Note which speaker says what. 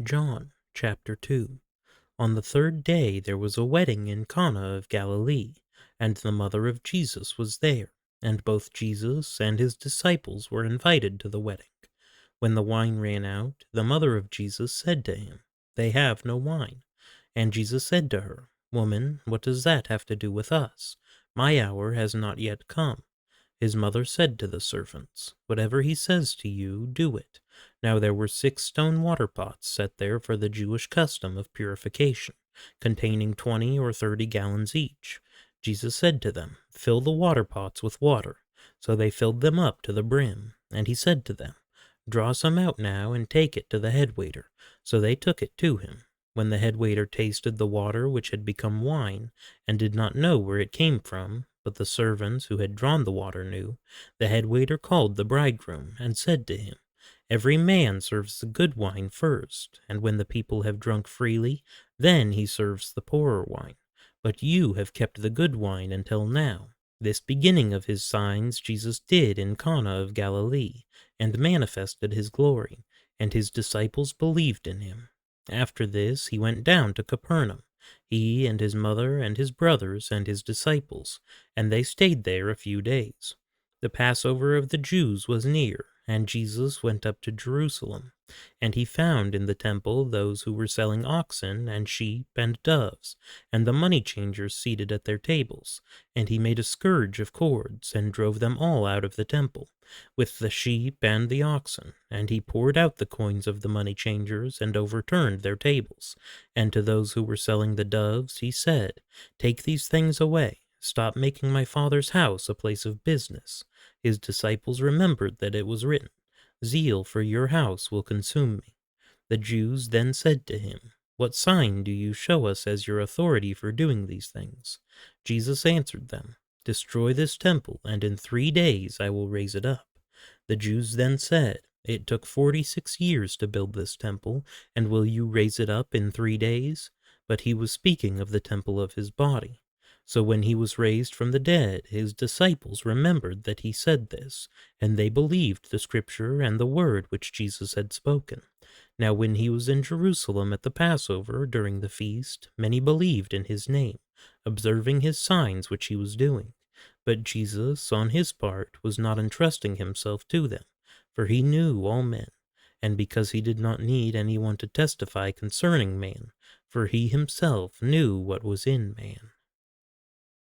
Speaker 1: John chapter 2. On the third day there was a wedding in Cana of Galilee, and the mother of Jesus was there, and both Jesus and his disciples were invited to the wedding. When the wine ran out, the mother of Jesus said to him, "They have no wine." And Jesus said to her, "Woman, what does that have to do with us? My hour has not yet come." His mother said to the servants, "Whatever he says to you, do it." Now there were 6 stone water pots set there for the Jewish custom of purification, containing 20 or 30 gallons each. Jesus said to them, "Fill the water pots with water." So they filled them up to the brim. And he said to them, "Draw some out now and take it to the head waiter." So they took it to him. When the head waiter tasted the water which had become wine, and did not know where it came from, but the servants who had drawn the water knew, the head waiter called the bridegroom, and said to him, "Every man serves the good wine first, and when the people have drunk freely, then he serves the poorer wine. But you have kept the good wine until now." This beginning of his signs Jesus did in Cana of Galilee, and manifested his glory, and his disciples believed in him. After this he went down to Capernaum, he and his mother and his brothers and his disciples, and they stayed there a few days. The Passover of the Jews was near, and Jesus went up to Jerusalem. And he found in the temple those who were selling oxen and sheep and doves, and the money changers seated at their tables. And he made a scourge of cords, and drove them all out of the temple, with the sheep and the oxen. And he poured out the coins of the money changers, and overturned their tables. And to those who were selling the doves he said, "Take these things away. Stop making my Father's house a place of business." His disciples remembered that it was written, "Zeal for your house will consume me." The Jews then said to him, "What sign do you show us as your authority for doing these things?" Jesus answered them, "Destroy this temple, and in 3 days I will raise it up." The Jews then said, "It took 46 years to build this temple, and will you raise it up in 3 days?" But he was speaking of the temple of his body. So when he was raised from the dead, his disciples remembered that he said this, and they believed the scripture and the word which Jesus had spoken. Now when he was in Jerusalem at the Passover during the feast, many believed in his name, observing his signs which he was doing. But Jesus, on his part, was not entrusting himself to them, for he knew all men, and because he did not need anyone to testify concerning man, for he himself knew what was in man.